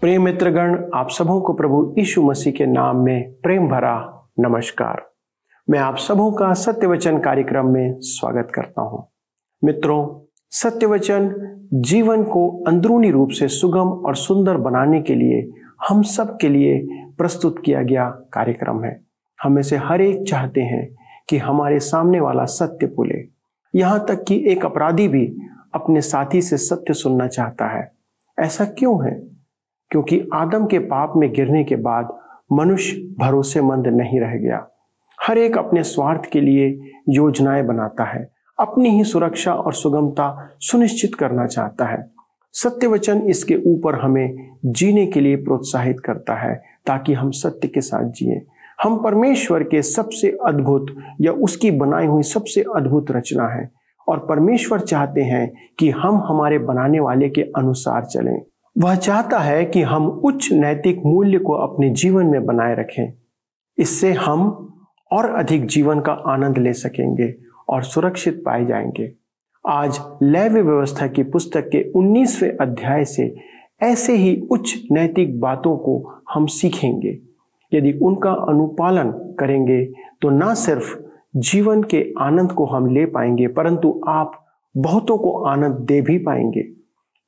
प्रिय मित्रगण, आप सबों को प्रभु यीशु मसीह के नाम में प्रेम भरा नमस्कार। मैं आप सबों का सत्यवचन कार्यक्रम में स्वागत करता हूं। मित्रों, सत्यवचन जीवन को अंदरूनी रूप से सुगम और सुंदर बनाने के लिए हम सब के लिए प्रस्तुत किया गया कार्यक्रम है। हम में से हर एक चाहते हैं कि हमारे सामने वाला सत्य बोले। यहाँ तक कि एक अपराधी भी अपने साथी से सत्य सुनना चाहता है। ऐसा क्यों है? क्योंकि आदम के पाप में गिरने के बाद मनुष्य भरोसेमंद नहीं रह गया। हर एक अपने स्वार्थ के लिए योजनाएं बनाता है, अपनी ही सुरक्षा और सुगमता सुनिश्चित करना चाहता है। सत्यवचन इसके ऊपर हमें जीने के लिए प्रोत्साहित करता है ताकि हम सत्य के साथ जिए। हम परमेश्वर के सबसे अद्भुत या उसकी बनाई हुई सबसे अद्भुत रचना है और परमेश्वर चाहते हैं कि हम हमारे बनाने वाले के अनुसार चलें। वह चाहता है कि हम उच्च नैतिक मूल्य को अपने जीवन में बनाए रखें। इससे हम और अधिक जीवन का आनंद ले सकेंगे और सुरक्षित पाए जाएंगे। आज लेवी व्यवस्था की पुस्तक के 19वें अध्याय से ऐसे ही उच्च नैतिक बातों को हम सीखेंगे। यदि उनका अनुपालन करेंगे तो न सिर्फ जीवन के आनंद को हम ले पाएंगे, परंतु आप बहुतों को आनंद दे भी पाएंगे।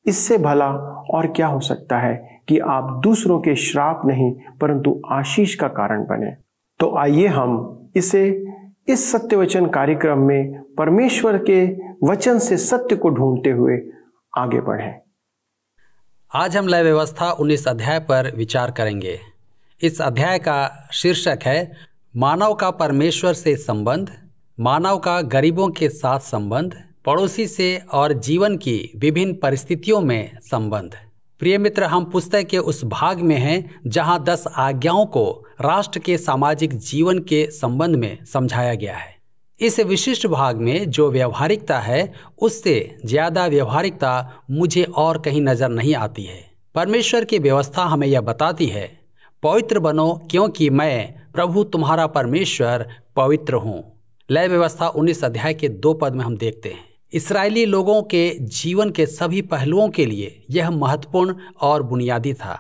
इससे भला और क्या हो सकता है कि आप दूसरों के श्राप नहीं परंतु आशीष का कारण बने। तो आइए हम इस सत्यवचन कार्यक्रम में परमेश्वर के वचन से सत्य को ढूंढते हुए आगे बढ़ें। आज हम लय व्यवस्था 19 अध्याय पर विचार करेंगे। इस अध्याय का शीर्षक है मानव का परमेश्वर से संबंध, मानव का गरीबों के साथ संबंध, पड़ोसी से और जीवन की विभिन्न परिस्थितियों में संबंध। प्रिय मित्र, हम पुस्तक के उस भाग में हैं जहां 10 आज्ञाओं को राष्ट्र के सामाजिक जीवन के संबंध में समझाया गया है। इस विशिष्ट भाग में जो व्यवहारिकता है उससे ज्यादा व्यवहारिकता मुझे और कहीं नजर नहीं आती है। परमेश्वर की व्यवस्था हमें यह बताती है, पवित्र बनो क्योंकि मैं प्रभु तुम्हारा परमेश्वर पवित्र हूँ। लय व्यवस्था 19 अध्याय के 2 पद में हम देखते हैं। इस्राएली लोगों के जीवन के सभी पहलुओं के लिए यह महत्वपूर्ण और बुनियादी था।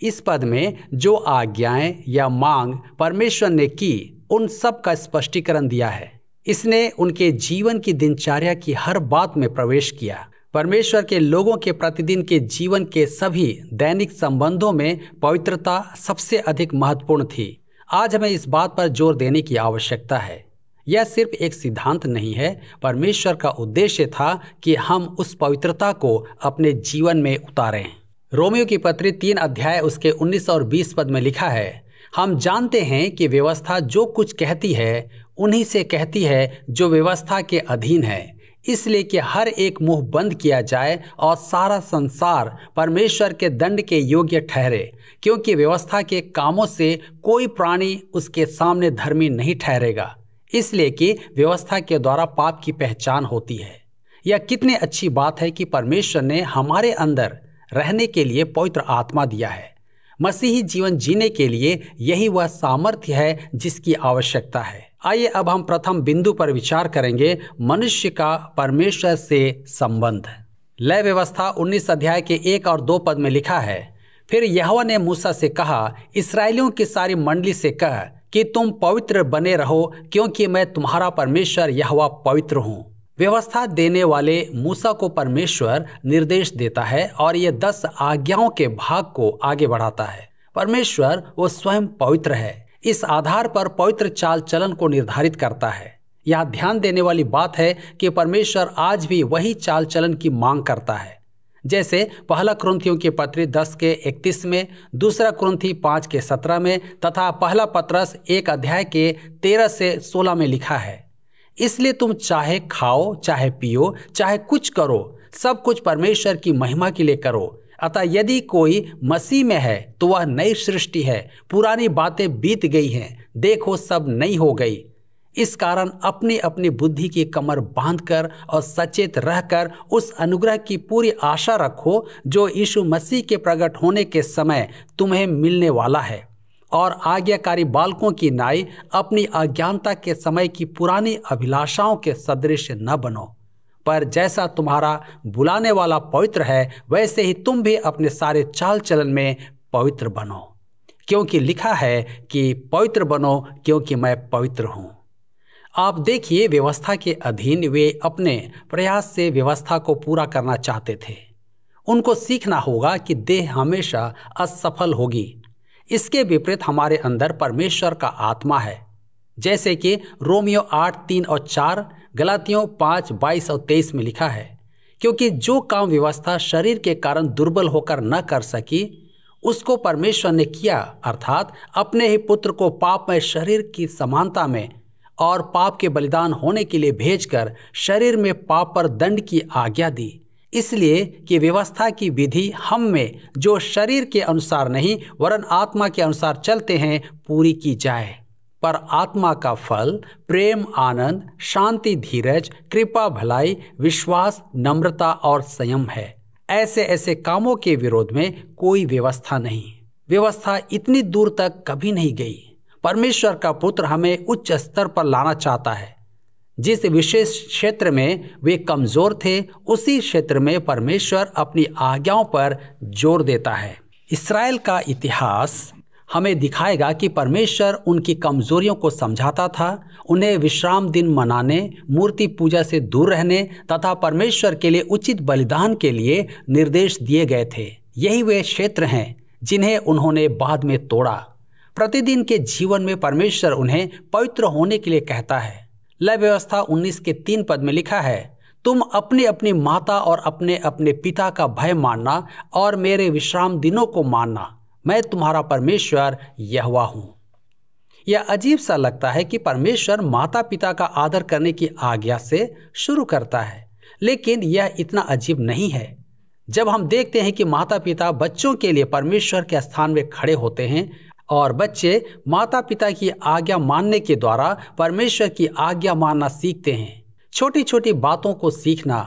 इस पद में जो आज्ञाएं या मांग परमेश्वर ने की, उन सब का स्पष्टीकरण दिया है। इसने उनके जीवन की दिनचर्या की हर बात में प्रवेश किया। परमेश्वर के लोगों के प्रतिदिन के जीवन के सभी दैनिक संबंधों में पवित्रता सबसे अधिक महत्वपूर्ण थी। आज हमें इस बात पर जोर देने की आवश्यकता है। यह सिर्फ एक सिद्धांत नहीं है, परमेश्वर का उद्देश्य था कि हम उस पवित्रता को अपने जीवन में उतारें। रोमियो की पत्री 3 अध्याय उसके 19 और 20 पद में लिखा है, हम जानते हैं कि व्यवस्था जो कुछ कहती है उन्हीं से कहती है जो व्यवस्था के अधीन है, इसलिए कि हर एक मुंह बंद किया जाए और सारा संसार परमेश्वर के दंड के योग्य ठहरे, क्योंकि व्यवस्था के कामों से कोई प्राणी उसके सामने धर्मी नहीं ठहरेगा, इसलिए कि व्यवस्था के द्वारा पाप की पहचान होती है। यह कितनी अच्छी बात है कि परमेश्वर ने हमारे अंदर रहने के लिए पवित्र आत्मा दिया है। मसीही जीवन जीने के लिए यही वह सामर्थ्य है जिसकी आवश्यकता है। आइए अब हम प्रथम बिंदु पर विचार करेंगे, मनुष्य का परमेश्वर से संबंध। लय व्यवस्था 19 अध्याय के 1 और 2 पद में लिखा है, फिर यहोवा ने मूसा से कहा, इस्राएलियों की सारी मंडली से कह कि तुम पवित्र बने रहो क्योंकि मैं तुम्हारा परमेश्वर यहोवा पवित्र हूँ। व्यवस्था देने वाले मूसा को परमेश्वर निर्देश देता है और ये 10 आज्ञाओं के भाग को आगे बढ़ाता है। परमेश्वर वो स्वयं पवित्र है। इस आधार पर पवित्र चाल चलन को निर्धारित करता है। यह ध्यान देने वाली बात है कि परमेश्वर आज भी वही चाल चलन की मांग करता है, जैसे पहला कुरिन्थियों की पत्री 10 के 31 में, दूसरा कुरिन्थी 5 के 17 में तथा पहला पत्रस 1 अध्याय के 13 से 16 में लिखा है, इसलिए तुम चाहे खाओ चाहे पियो चाहे कुछ करो, सब कुछ परमेश्वर की महिमा के लिए करो। अतः यदि कोई मसीह में है तो वह नई सृष्टि है, पुरानी बातें बीत गई हैं, देखो सब नई हो गई। इस कारण अपनी अपनी बुद्धि की कमर बांधकर और सचेत रहकर उस अनुग्रह की पूरी आशा रखो जो यीशु मसीह के प्रकट होने के समय तुम्हें मिलने वाला है, और आज्ञाकारी बालकों की नाई अपनी अज्ञानता के समय की पुरानी अभिलाषाओं के सदृश न बनो, पर जैसा तुम्हारा बुलाने वाला पवित्र है, वैसे ही तुम भी अपने सारे चाल चलन में पवित्र बनो, क्योंकि लिखा है कि पवित्र बनो क्योंकि मैं पवित्र हूँ। आप देखिए, व्यवस्था के अधीन वे अपने प्रयास से व्यवस्था को पूरा करना चाहते थे। उनको सीखना होगा कि देह हमेशा असफल होगी। इसके विपरीत हमारे अंदर परमेश्वर का आत्मा है, जैसे कि रोमियो 8:3 और 4, गलातियों 5:22 और 23 में लिखा है, क्योंकि जो काम व्यवस्था शरीर के कारण दुर्बल होकर न कर सकी, उसको परमेश्वर ने किया, अर्थात अपने ही पुत्र को पापमय शरीर की समानता में और पाप के बलिदान होने के लिए भेजकर शरीर में पाप पर दंड की आज्ञा दी, इसलिए कि व्यवस्था की विधि हम में जो शरीर के अनुसार नहीं वरन आत्मा के अनुसार चलते हैं पूरी की जाए। पर आत्मा का फल प्रेम, आनंद, शांति, धीरज, कृपा, भलाई, विश्वास, नम्रता और संयम है। ऐसे ऐसे कामों के विरोध में कोई व्यवस्था नहीं। व्यवस्था इतनी दूर तक कभी नहीं गई। परमेश्वर का पुत्र हमें उच्च स्तर पर लाना चाहता है। जिस विशेष क्षेत्र में वे कमजोर थे, उसी क्षेत्र में परमेश्वर अपनी आज्ञाओं पर जोर देता है। इस्राएल का इतिहास हमें दिखाएगा कि परमेश्वर उनकी कमजोरियों को समझाता था। उन्हें विश्राम दिन मनाने, मूर्ति पूजा से दूर रहने तथा परमेश्वर के लिए उचित बलिदान के लिए निर्देश दिए गए थे। यही वे क्षेत्र हैं जिन्हें उन्होंने बाद में तोड़ा। प्रतिदिन के जीवन में परमेश्वर उन्हें पवित्र होने के लिए कहता है। लय व्यवस्था 19 के 3 पद में लिखा है, तुम अपनी अपनी माता और अपने अपने पिता का भय मानना और मेरे विश्राम दिनों को मानना, मैं तुम्हारा परमेश्वर यहोवा हूँ। यह अजीब सा लगता है कि परमेश्वर माता पिता का आदर करने की आज्ञा से शुरू करता है, लेकिन यह इतना अजीब नहीं है। जब हम देखते हैं कि माता पिता बच्चों के लिए परमेश्वर के स्थान में खड़े होते हैं और बच्चे माता पिता की आज्ञा मानने के द्वारा परमेश्वर की आज्ञा मानना सीखते हैं। छोटी छोटी बातों को सीखना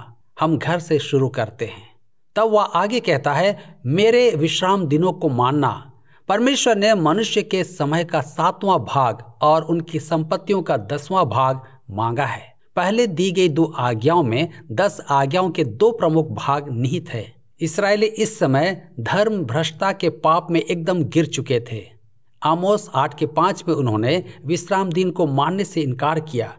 हम घर से शुरू करते हैं। तब वह आगे कहता है, मेरे विश्राम दिनों को मानना। परमेश्वर ने मनुष्य के समय का 7वां भाग और उनकी संपत्तियों का 10वां भाग मांगा है। पहले दी गई 2 आज्ञाओं में 10 आज्ञाओं के 2 प्रमुख भाग निहित है। इस्राएली इस समय धर्म भ्रष्टता के पाप में एकदम गिर चुके थे। आमोस 8 के 5 में उन्होंने विश्राम दिन को मानने से इनकार किया।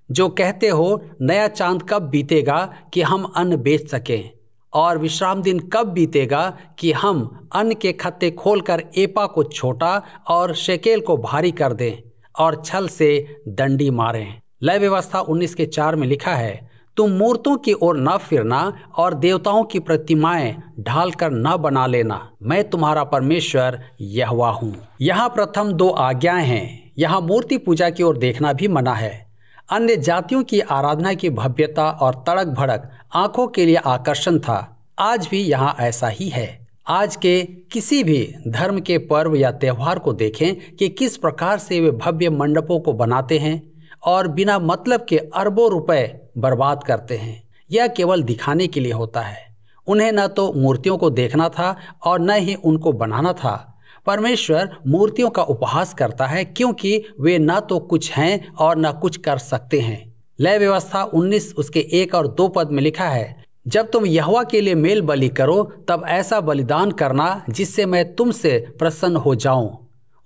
जो कहते हो, नया चांद कब बीतेगा कि हम अन्न बेच सकें, और विश्राम दिन कब बीतेगा कि हम अन्न के खत्ते खोलकर एपा को छोटा और शेकेल को भारी कर दें और छल से दंडी मारें। लय व्यवस्था 19 के 4 में लिखा है, तुम मूर्तों की ओर न फिरना और देवताओं की प्रतिमाएं ढाल कर न बना लेना, मैं तुम्हारा परमेश्वर यहोवा हूँ। यहाँ प्रथम 2 आज्ञाएं हैं। यहाँ मूर्ति पूजा की ओर देखना भी मना है। अन्य जातियों की आराधना की भव्यता और तड़क भड़क आंखों के लिए आकर्षण था। आज भी यहाँ ऐसा ही है। आज के किसी भी धर्म के पर्व या त्यौहार को देखें कि किस प्रकार से वे भव्य मंडपों को बनाते हैं और बिना मतलब के अरबों रुपए बर्बाद करते हैं। यह केवल दिखाने के लिए होता है। उन्हें न तो मूर्तियों को देखना था और न ही उनको बनाना था। परमेश्वर मूर्तियों का उपहास करता है क्योंकि वे न तो कुछ हैं और न कुछ कर सकते हैं। लय व्यवस्था 19 उसके 1 और 2 पद में लिखा है, जब तुम यहोवा के लिए मेल बलि करो तब ऐसा बलिदान करना जिससे मैं तुमसे प्रसन्न हो जाऊं।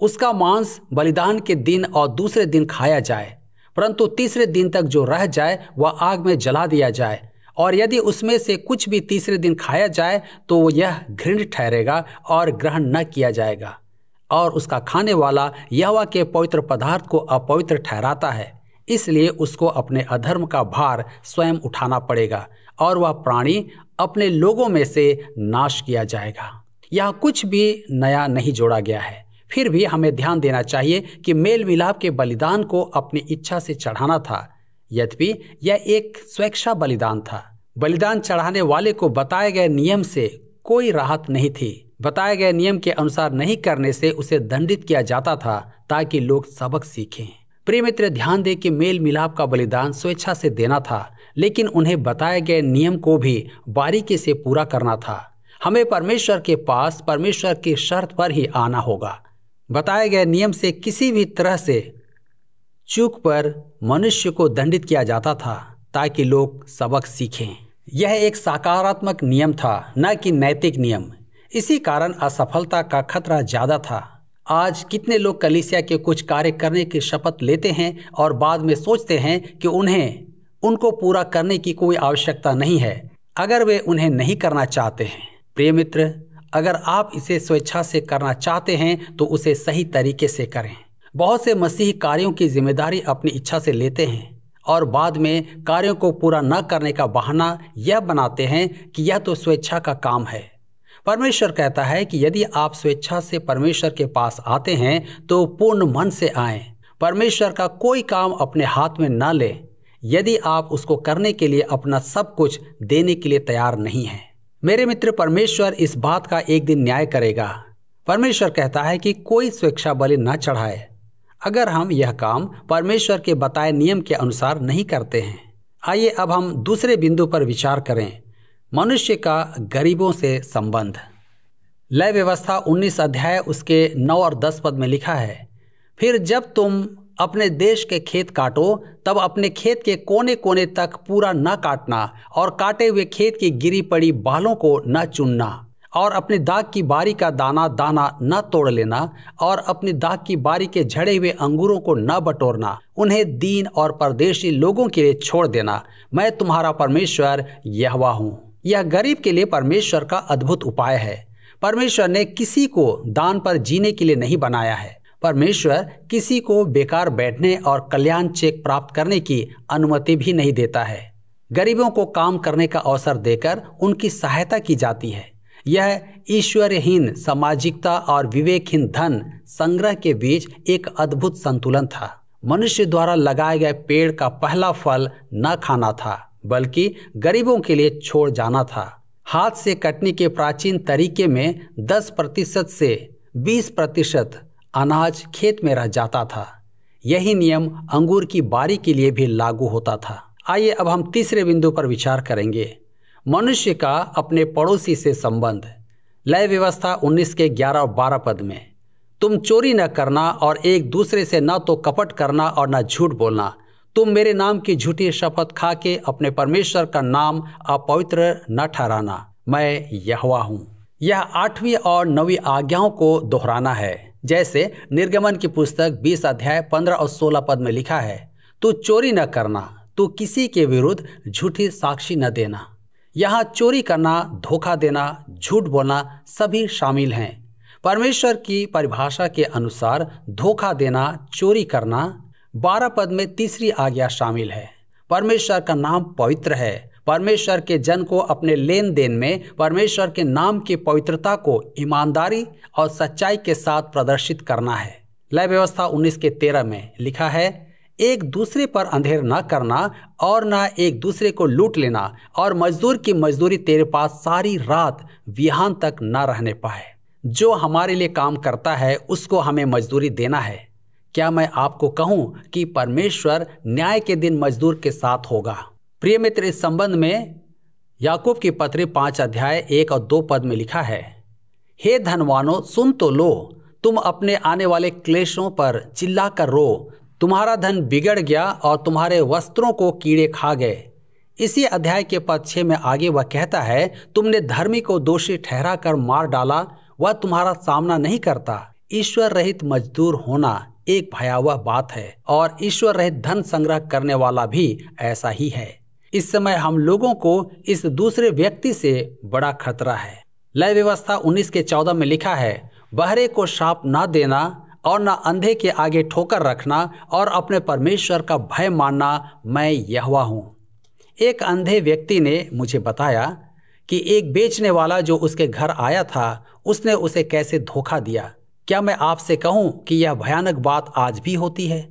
उसका मांस बलिदान के दिन और दूसरे दिन खाया जाए, परंतु तीसरे दिन तक जो रह जाए वह आग में जला दिया जाए, और यदि उसमें से कुछ भी तीसरे दिन खाया जाए तो यह घृणित ठहरेगा और ग्रहण न किया जाएगा, और उसका खाने वाला यहोवा के पवित्र पदार्थ को अपवित्र ठहराता है, इसलिए उसको अपने अधर्म का भार स्वयं उठाना पड़ेगा और वह प्राणी अपने लोगों में से नाश किया जाएगा। यहाँ कुछ भी नया नहीं जोड़ा गया है। फिर भी हमें ध्यान देना चाहिए कि मेल मिलाप के बलिदान को अपनी इच्छा से चढ़ाना था, यद्यपि यह एक स्वेच्छा बलिदान था। बलिदान चढ़ाने वाले को बताए गए नियम से कोई राहत नहीं थी। बताए गए नियम के अनुसार नहीं करने से उसे दंडित किया जाता था ताकि लोग सबक सीखें। प्रिय मित्र, ध्यान दें कि मेल मिलाप का बलिदान स्वेच्छा से देना था, लेकिन उन्हें बताए गए नियम को भी बारीकी से पूरा करना था। हमें परमेश्वर के पास परमेश्वर की शर्त पर ही आना होगा। बताए गए नियम से किसी भी तरह से चूक पर मनुष्य को दंडित किया जाता था। ताकि लोग सबक सीखें। यह एक सकारात्मक नियम था, न कि नैतिक नियम। इसी कारण असफलता का खतरा ज्यादा था। आज कितने लोग कलीसिया के कुछ कार्य करने की शपथ लेते हैं और बाद में सोचते हैं कि उनको पूरा करने की कोई आवश्यकता नहीं है अगर वे उन्हें नहीं करना चाहते हैं। प्रिय मित्र, अगर आप इसे स्वेच्छा से करना चाहते हैं तो उसे सही तरीके से करें। बहुत से मसीही कार्यों की जिम्मेदारी अपनी इच्छा से लेते हैं और बाद में कार्यों को पूरा न करने का बहाना यह बनाते हैं कि यह तो स्वेच्छा का काम है। परमेश्वर कहता है कि यदि आप स्वेच्छा से परमेश्वर के पास आते हैं तो पूर्ण मन से आएं। परमेश्वर का कोई काम अपने हाथ में न लें यदि आप उसको करने के लिए अपना सब कुछ देने के लिए तैयार नहीं हैं। मेरे मित्र, परमेश्वर इस बात का एक दिन न्याय करेगा। परमेश्वर कहता है कि कोई स्वेच्छा बलि न चढ़ाए अगर हम यह काम परमेश्वर के बताए नियम के अनुसार नहीं करते हैं। आइए अब हम दूसरे बिंदु पर विचार करें, मनुष्य का गरीबों से संबंध। लय व्यवस्था 19 अध्याय उसके 9 और 10 पद में लिखा है, फिर जब तुम अपने देश के खेत काटो तब अपने खेत के कोने कोने तक पूरा न काटना और काटे हुए खेत की गिरी पड़ी बालों को न चुनना और अपनी दाख की बारी का दाना दाना न तोड़ लेना और अपनी दाख की बारी के झड़े हुए अंगूरों को न बटोरना, उन्हें दीन और परदेशी लोगों के लिए छोड़ देना। मैं तुम्हारा परमेश्वर यहोवा हूँ। यह गरीब के लिए परमेश्वर का अद्भुत उपाय है। परमेश्वर ने किसी को दान पर जीने के लिए नहीं बनाया है। परमेश्वर किसी को बेकार बैठने और कल्याण चेक प्राप्त करने की अनुमति भी नहीं देता है। गरीबों को काम करने का अवसर देकर उनकी सहायता की जाती है। यह ईश्वरहीन सामाजिकता और विवेकहीन धन संग्रह के बीच एक अद्भुत संतुलन था। मनुष्य द्वारा लगाए गए पेड़ का पहला फल न खाना था बल्कि गरीबों के लिए छोड़ जाना था। हाथ से कटने के प्राचीन तरीके में 10% से 20% अनाज खेत में रह जाता था। यही नियम अंगूर की बारी के लिए भी लागू होता था। आइए अब हम तीसरे बिंदु पर विचार करेंगे, मनुष्य का अपने पड़ोसी से संबंध। लय व्यवस्था 19 के 11 और 12 पद में, तुम चोरी न करना और एक दूसरे से न तो कपट करना और न झूठ बोलना। तुम मेरे नाम की झूठी शपथ खा के अपने परमेश्वर का नाम अपवित्र न ठहराना। मैं यहोवा हूँ। यह 8वीं और 9वीं आज्ञाओं को दोहराना है। जैसे निर्गमन की पुस्तक 20 अध्याय 15 और 16 पद में लिखा है, तू चोरी न करना, तू किसी के विरुद्ध झूठी साक्षी न देना। यहाँ चोरी करना, धोखा देना, झूठ बोलना सभी शामिल हैं। परमेश्वर की परिभाषा के अनुसार धोखा देना, चोरी करना 12 पद में तीसरी आज्ञा शामिल है। परमेश्वर का नाम पवित्र है। परमेश्वर के जन को अपने लेन देन में परमेश्वर के नाम की पवित्रता को ईमानदारी और सच्चाई के साथ प्रदर्शित करना है। लय व्यवस्था 19 के 13 में लिखा है, एक दूसरे पर अंधेर न करना और न एक दूसरे को लूट लेना और मजदूर की मजदूरी तेरे पास सारी रात बिहान तक न रहने पाए। जो हमारे लिए काम करता है उसको हमें मजदूरी देना है। क्या मैं आपको कहूं कि परमेश्वर न्याय के दिन मजदूर के साथ होगा। प्रिय मित्र, इस संबंध में याकूब की पत्री 5 अध्याय 1 और 2 पद में लिखा है, हे धनवानों सुन तो लो, तुम अपने आने वाले क्लेशों पर चिल्ला कर रो। तुम्हारा धन बिगड़ गया और तुम्हारे वस्त्रों को कीड़े खा गए। इसी अध्याय के पद 6 में आगे वह कहता है, तुमने धर्मी को दोषी ठहरा कर मार डाला, वह तुम्हारा सामना नहीं करता। ईश्वर रहित मजदूर होना एक भयावह बात है और ईश्वर रहित धन संग्रह करने वाला भी ऐसा ही है। इस समय हम लोगों को इस दूसरे व्यक्ति से बड़ा खतरा है। लय व्यवस्था 19 के 14 में लिखा है, बहरे को शाप ना देना और न अंधे के आगे ठोकर रखना और अपने परमेश्वर का भय मानना, मैं यहोवा हूँ। एक अंधे व्यक्ति ने मुझे बताया कि एक बेचने वाला जो उसके घर आया था, उसने उसे कैसे धोखा दिया। क्या मैं आपसे कहूँ कि यह भयानक बात आज भी होती है।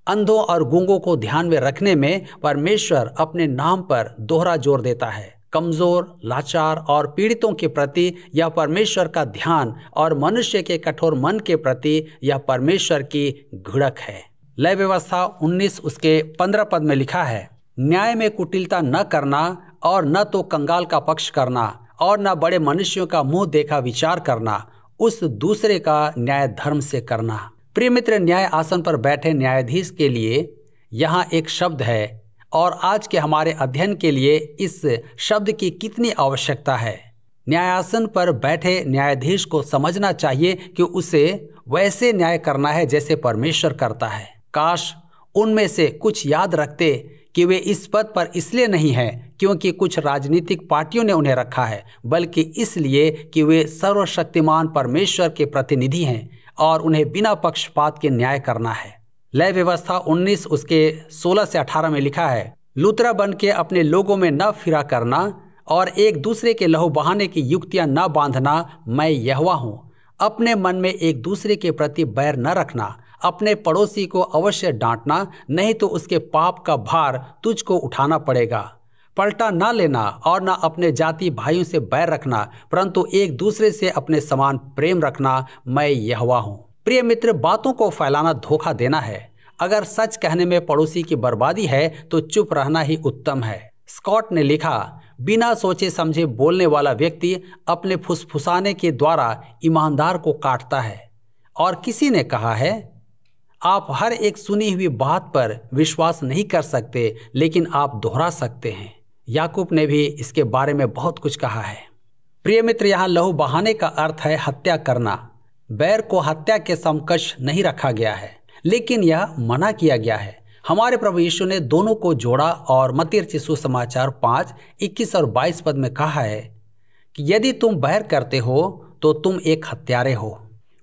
अंधों और गूंगों को ध्यान में रखने में परमेश्वर अपने नाम पर दोहरा जोर देता है। कमजोर, लाचार और पीड़ितों के प्रति यह परमेश्वर का ध्यान और मनुष्य के कठोर मन के प्रति यह परमेश्वर की घुड़क है। लय व्यवस्था 19 उसके 15 पद में लिखा है, न्याय में कुटिलता न करना और न तो कंगाल का पक्ष करना और न बड़े मनुष्यों का मुंह देखा विचार करना, उस दूसरे का न्याय धर्म से करना। प्रिय मित्र, न्याय आसन पर बैठे न्यायाधीश के लिए यहाँ एक शब्द है और आज के हमारे अध्ययन के लिए इस शब्द की कितनी आवश्यकता है। न्यायासन पर बैठे न्यायाधीश को समझना चाहिए कि उसे वैसे न्याय करना है जैसे परमेश्वर करता है। काश उनमें से कुछ याद रखते कि वे इस पद पर इसलिए नहीं हैं क्योंकि कुछ राजनीतिक पार्टियों ने उन्हें रखा है, बल्कि इसलिए कि वे सर्वशक्तिमान परमेश्वर के प्रतिनिधि हैं और उन्हें बिना पक्षपात के न्याय करना है। लय व्यवस्था 19 उसके 16 से 18 में लिखा है, लूतरा बन के अपने लोगों में न फिरा करना और एक दूसरे के लहू बहाने की युक्तियां न बांधना, मैं यहोवा हूँ। अपने मन में एक दूसरे के प्रति बैर न रखना, अपने पड़ोसी को अवश्य डांटना, नहीं तो उसके पाप का भार तुझको उठाना पड़ेगा। पलटा न लेना और न अपने जाति भाइयों से बैर रखना, परंतु एक दूसरे से अपने समान प्रेम रखना, मैं यहोवा हूँ। प्रिय मित्र, बातों को फैलाना धोखा देना है। अगर सच कहने में पड़ोसी की बर्बादी है तो चुप रहना ही उत्तम है। स्कॉट ने लिखा, बिना सोचे समझे बोलने वाला व्यक्ति अपने फुसफुसाने के द्वारा ईमानदार को काटता है। और किसी ने कहा है, आप हर एक सुनी हुई बात पर विश्वास नहीं कर सकते, लेकिन आप दोहरा सकते हैं। याकूब ने भी इसके बारे में बहुत कुछ कहा है। प्रिय मित्र, यहाँ लहू बहाने का अर्थ है हत्या करना। बैर को हत्या के समकक्ष नहीं रखा गया है, लेकिन यह मना किया गया है। हमारे प्रभु यीशु ने दोनों को जोड़ा और मत्ती रचित सुसमाचार 5:21 और 22 पद में कहा है कि यदि तुम बैर करते हो तो तुम एक हत्यारे हो।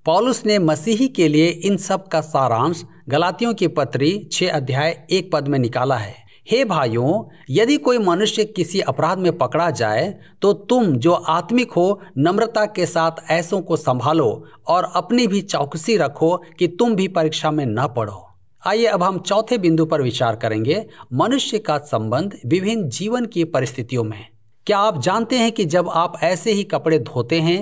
पौलुस ने मसीही के लिए इन सब का सारांश गलातियों की पत्री 6:1 में निकाला है। हे भाइयों, यदि कोई मनुष्य किसी अपराध में पकड़ा जाए तो तुम जो आत्मिक हो नम्रता के साथ ऐसों को संभालो और अपनी भी चौकसी रखो कि तुम भी परीक्षा में न पड़ो। आइए अब हम चौथे बिंदु पर विचार करेंगे, मनुष्य का संबंध विभिन्न जीवन की परिस्थितियों में। क्या आप जानते हैं कि जब आप ऐसे ही कपड़े धोते हैं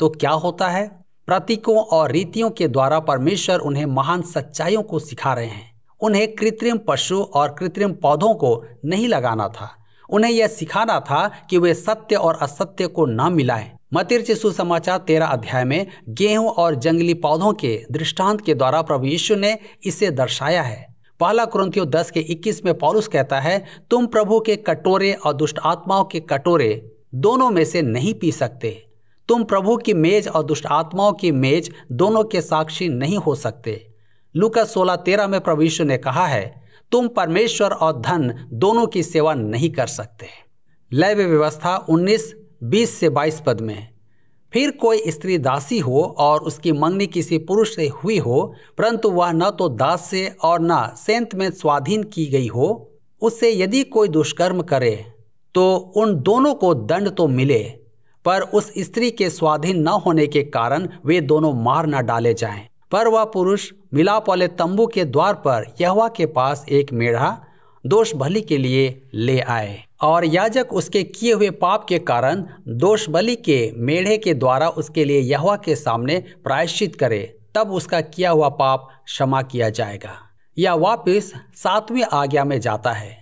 तो क्या होता है? प्रतीकों और रीतियों के द्वारा परमेश्वर उन्हें महान सच्चाइयों को सिखा रहे हैं। उन्हें कृत्रिम पशु और कृत्रिम पौधों को नहीं लगाना था। उन्हें यह सिखाना था कि वे सत्य और असत्य को न मिलाएं। मत्ती रचित सुसमाचार 13 में गेहूं और जंगली पौधों के दृष्टांत के द्वारा प्रभु यीशु ने इसे दर्शाया है। पहला कुरिन्थियों 10:21 में पौलुस कहता है, तुम प्रभु के कटोरे और दुष्ट आत्माओं के कटोरे दोनों में से नहीं पी सकते। तुम प्रभु की मेज और दुष्ट आत्माओं की मेज दोनों के साक्षी नहीं हो सकते। लूका 16:13 में प्रभु यीशु ने कहा है, तुम परमेश्वर और धन दोनों की सेवा नहीं कर सकते। लय व्यवस्था 19:20 से 22 पद में, फिर कोई स्त्री दासी हो और उसकी मंगनी किसी पुरुष से हुई हो, परंतु वह न तो दास से और न सेंत में स्वाधीन की गई हो, उससे यदि कोई दुष्कर्म करे तो उन दोनों को दंड तो मिले, पर उस स्त्री के स्वाधीन न होने के कारण वे दोनों मार न डाले जाएं। पर वह पुरुष मिलाप वाले तंबू के द्वार पर यहोवा के पास एक मेढ़ा दोष बलि के लिए ले आए और याजक उसके किए हुए पाप के कारण दोष बलि के मेढ़े के द्वारा उसके लिए यहोवा के सामने प्रायश्चित करे, तब उसका किया हुआ पाप क्षमा किया जाएगा। यह वापस 7वीं आज्ञा में जाता है।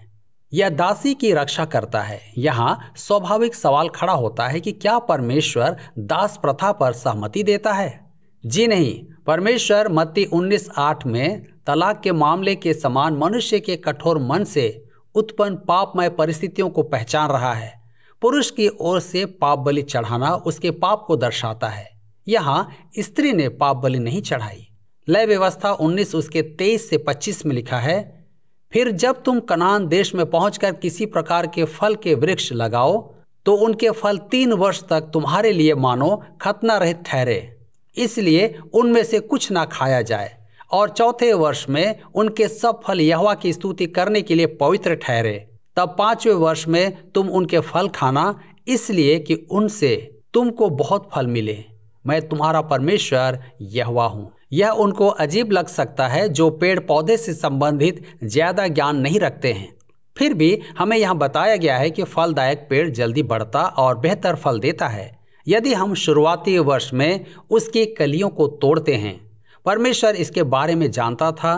यह दासी की रक्षा करता है। यहाँ स्वाभाविक सवाल खड़ा होता है कि क्या परमेश्वर दास प्रथा पर सहमति देता है? जी नहीं। परमेश्वर मत्ती 19:8 में तलाक के मामले के समान मनुष्य के कठोर मन से उत्पन्न पापमय परिस्थितियों को पहचान रहा है। पुरुष की ओर से पाप बलि चढ़ाना उसके पाप को दर्शाता है। यहाँ स्त्री ने पाप बलि नहीं चढ़ाई। लय व्यवस्था 19 उसके 23 से 25 में लिखा है, फिर जब तुम कनान देश में पहुंचकर किसी प्रकार के फल के वृक्ष लगाओ तो उनके फल 3 वर्ष तक तुम्हारे लिए मानो खतना रहित ठहरे, इसलिए उनमें से कुछ ना खाया जाए, और चौथे वर्ष में उनके सब फल यहोवा की स्तुति करने के लिए पवित्र ठहरे। तब 5वें वर्ष में तुम उनके फल खाना, इसलिए कि उनसे तुमको बहुत फल मिले। मैं तुम्हारा परमेश्वर यहोवा हूँ। यह उनको अजीब लग सकता है जो पेड़ पौधे से संबंधित ज्यादा ज्ञान नहीं रखते हैं। फिर भी हमें यहाँ बताया गया है कि फलदायक पेड़ जल्दी बढ़ता और बेहतर फल देता है यदि हम शुरुआती वर्ष में उसकी कलियों को तोड़ते हैं। परमेश्वर इसके बारे में जानता था।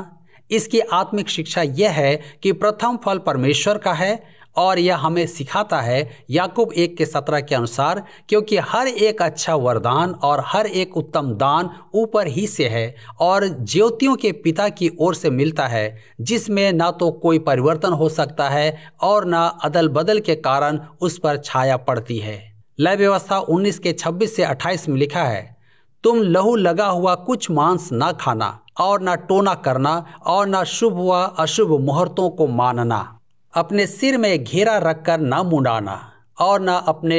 इसकी आत्मिक शिक्षा यह है कि प्रथम फल परमेश्वर का है और यह हमें सिखाता है याकूब 1:17 के अनुसार, क्योंकि हर एक अच्छा वरदान और हर एक उत्तम दान ऊपर ही से है और ज्योतियों के पिता की ओर से मिलता है, जिसमें ना तो कोई परिवर्तन हो सकता है और ना अदल बदल के कारण उस पर छाया पड़ती है। लय व्यवस्था 19:26 से 28 में लिखा है, तुम लहू लगा हुआ कुछ मांस ना खाना और ना टोना करना और ना शुभ व अशुभ मुहूर्तों को मानना, अपने सिर में घेरा रखकर ना मुंडाना और ना अपने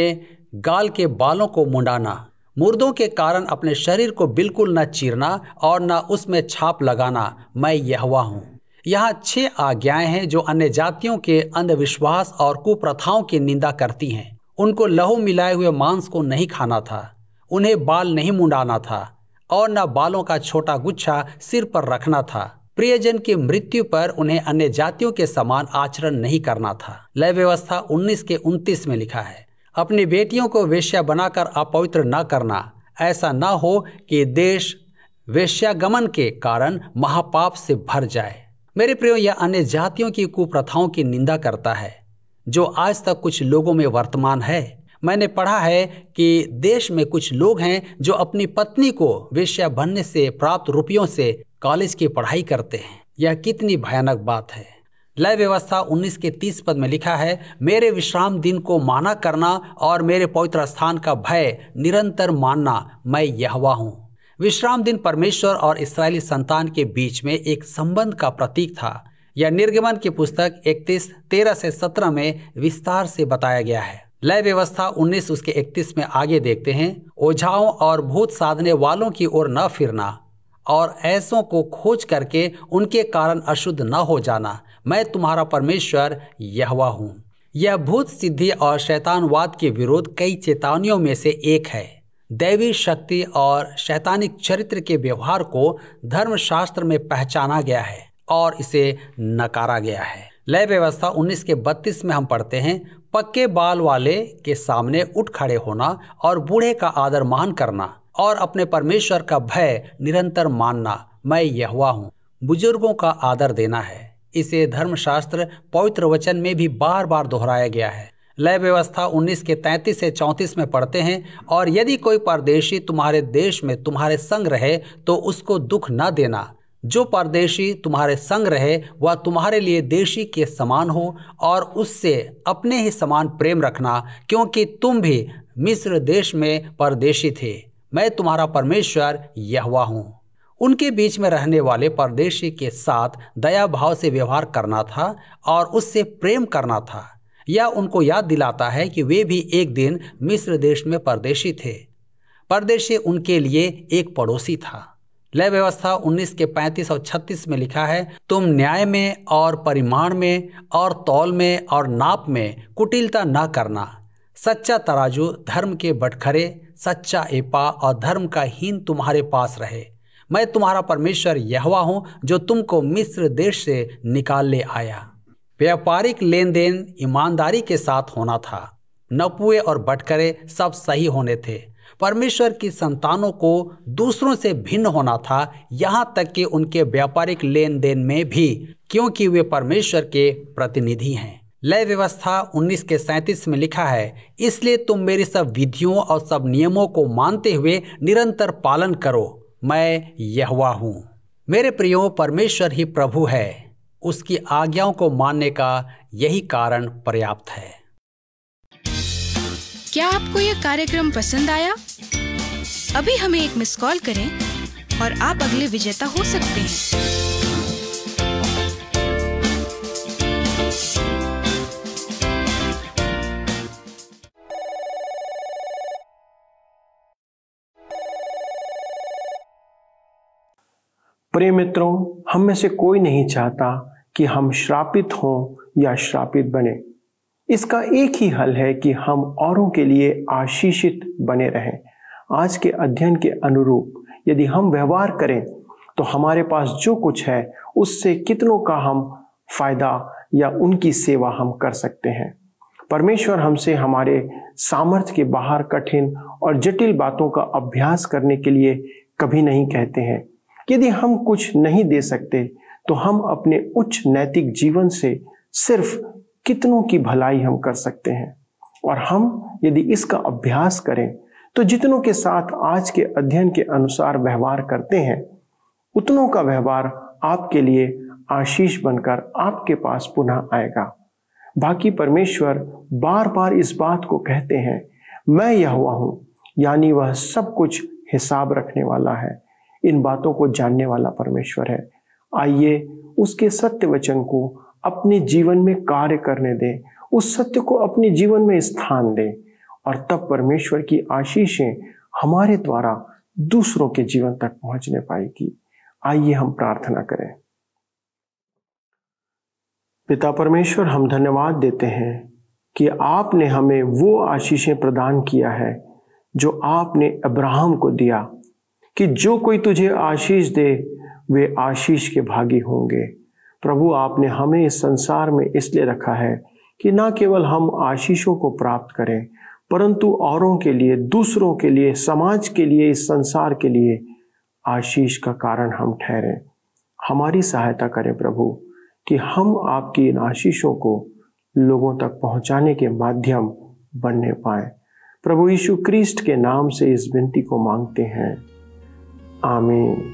गाल के बालों को मुंडाना, मुर्दों के कारण अपने शरीर को बिल्कुल न चीरना और न उसमें छाप लगाना, मैं यहोवा हूँ। यहाँ 6 आज्ञाएं हैं जो अन्य जातियों के अंधविश्वास और कुप्रथाओं की निंदा करती हैं। उनको लहू मिलाए हुए मांस को नहीं खाना था, उन्हें बाल नहीं मुंडाना था और न बालों का छोटा गुच्छा सिर पर रखना था। प्रियजन की मृत्यु पर उन्हें अन्य जातियों के समान आचरण नहीं करना था। लय व्यवस्था 19:29 में लिखा है, अपनी बेटियों को वेश्या बनाकर अपवित्र न करना, ऐसा न हो कि देश वेश्यागमन के कारण महापाप से भर जाए। मेरे प्रियो, यह अन्य जातियों की कुप्रथाओं की निंदा करता है जो आज तक कुछ लोगों में वर्तमान है। मैंने पढ़ा है कि देश में कुछ लोग हैं जो अपनी पत्नी को वेश्या बनने से प्राप्त रुपयों से कॉलेज की पढ़ाई करते हैं। यह कितनी भयानक बात है। लय व्यवस्था 19:30 पद में लिखा है, मेरे विश्राम दिन को माना करना और मेरे पवित्र स्थान का भय निरंतर मानना, मैं यहोवा हूँ। विश्राम दिन परमेश्वर और इस्राएली संतान के बीच में एक संबंध का प्रतीक था। यह निर्गमन की पुस्तक 31:13 से 17 में विस्तार से बताया गया है। लय व्यवस्था 19:31 में आगे देखते हैं, ओझाओं और भूत साधने वालों की ओर न फिरना और ऐसों को खोज करके उनके कारण अशुद्ध न हो जाना, मैं तुम्हारा परमेश्वर यहोवा हूँ। यह भूत सिद्धि और शैतानवाद के विरोध कई चेतावनियों में से एक है। दैवी शक्ति और शैतानिक चरित्र के व्यवहार को धर्मशास्त्र में पहचाना गया है और इसे नकारा गया है। लय व्यवस्था 19:32 में हम पढ़ते हैं, पक्के बाल वाले के सामने उठ खड़े होना और बूढ़े का आदर मान करना और अपने परमेश्वर का भय निरंतर मानना, मैं यहोवा हूँ। बुजुर्गों का आदर देना है। इसे धर्मशास्त्र पवित्र वचन में भी बार बार दोहराया गया है। लय व्यवस्था 19:33 से 34 में पढ़ते हैं, और यदि कोई परदेशी तुम्हारे देश में तुम्हारे संग रहे तो उसको दुख न देना। जो परदेशी तुम्हारे संग रहे वह तुम्हारे लिए देशी के समान हो और उससे अपने ही समान प्रेम रखना, क्योंकि तुम भी मिस्र देश में परदेशी थे। मैं तुम्हारा परमेश्वर यहोवा हूँ। उनके बीच में रहने वाले परदेशी के साथ दया भाव से व्यवहार करना था और उससे प्रेम करना था। यह उनको याद दिलाता है कि वे भी एक दिन मिस्र देश में परदेशी थे। परदेशी उनके लिए एक पड़ोसी था। लय व्यवस्था 19:35 और 36 में लिखा है, तुम न्याय में और परिमाण में और तौल में और नाप में कुटिलता न करना। सच्चा तराजू, धर्म के बटखरे, सच्चा एपा और धर्म का हीन तुम्हारे पास रहे। मैं तुम्हारा परमेश्वर यहोवा हूँ, जो तुमको मिस्र देश से निकाल ले आया। व्यापारिक लेन देन ईमानदारी के साथ होना था। नपुए और बटखरे सब सही होने थे। परमेश्वर की संतानों को दूसरों से भिन्न होना था, यहाँ तक कि उनके व्यापारिक लेन देन में भी, क्योंकि वे परमेश्वर के प्रतिनिधि हैं। लय व्यवस्था 19:37 में लिखा है, इसलिए तुम मेरी सब विधियों और सब नियमों को मानते हुए निरंतर पालन करो, मैं यहोवा हूँ। मेरे प्रियो, परमेश्वर ही प्रभु है। उसकी आज्ञाओं को मानने का यही कारण पर्याप्त है। क्या आपको यह कार्यक्रम पसंद आया? अभी हमें एक मिस कॉल करें और आप अगले विजेता हो सकते हैं। प्रिय मित्रों, हम में से कोई नहीं चाहता कि हम श्रापित हों या श्रापित बने। इसका एक ही हल है कि हम औरों के लिए आशीषित बने रहें। आज के अध्ययन के अनुरूप यदि हम व्यवहार करें तो हमारे पास जो कुछ है उससे कितनों का हम फायदा या उनकी सेवा हम कर सकते हैं। परमेश्वर हमसे हमारे सामर्थ्य के बाहर कठिन और जटिल बातों का अभ्यास करने के लिए कभी नहीं कहते हैं। यदि हम कुछ नहीं दे सकते तो हम अपने उच्च नैतिक जीवन से सिर्फ कितनों की भलाई हम कर सकते हैं। और हम यदि इसका अभ्यास करें तो जितनों के साथ आज के अध्ययन के अनुसार व्यवहार करते हैं, उतनों का व्यवहार आपके लिए आशीष बनकर आपके पास पुनः आएगा। बाकी परमेश्वर बार बार इस बात को कहते हैं, मैं यहोवा हूं, यानी वह सब कुछ हिसाब रखने वाला है, इन बातों को जानने वाला परमेश्वर है। आइए उसके सत्य वचन को अपने जीवन में कार्य करने दें, उस सत्य को अपने जीवन में स्थान दें, और तब परमेश्वर की आशीषें हमारे द्वारा दूसरों के जीवन तक पहुंचने पाएगी। आइए हम प्रार्थना करें। पिता परमेश्वर, हम धन्यवाद देते हैं कि आपने हमें वो आशीषें प्रदान किया है जो आपने अब्राहम को दिया, कि जो कोई तुझे आशीष दे वे आशीष के भागी होंगे। प्रभु, आपने हमें इस संसार में इसलिए रखा है कि न केवल हम आशीषों को प्राप्त करें, परंतु औरों के लिए, दूसरों के लिए, समाज के लिए, इस संसार के लिए आशीष का कारण हम ठहरें। हमारी सहायता करें प्रभु, कि हम आपकी इन आशीषों को लोगों तक पहुंचाने के माध्यम बनने पाए। प्रभु यीशु क्रिस्ट के नाम से इस विनती को मांगते हैं, आमीन।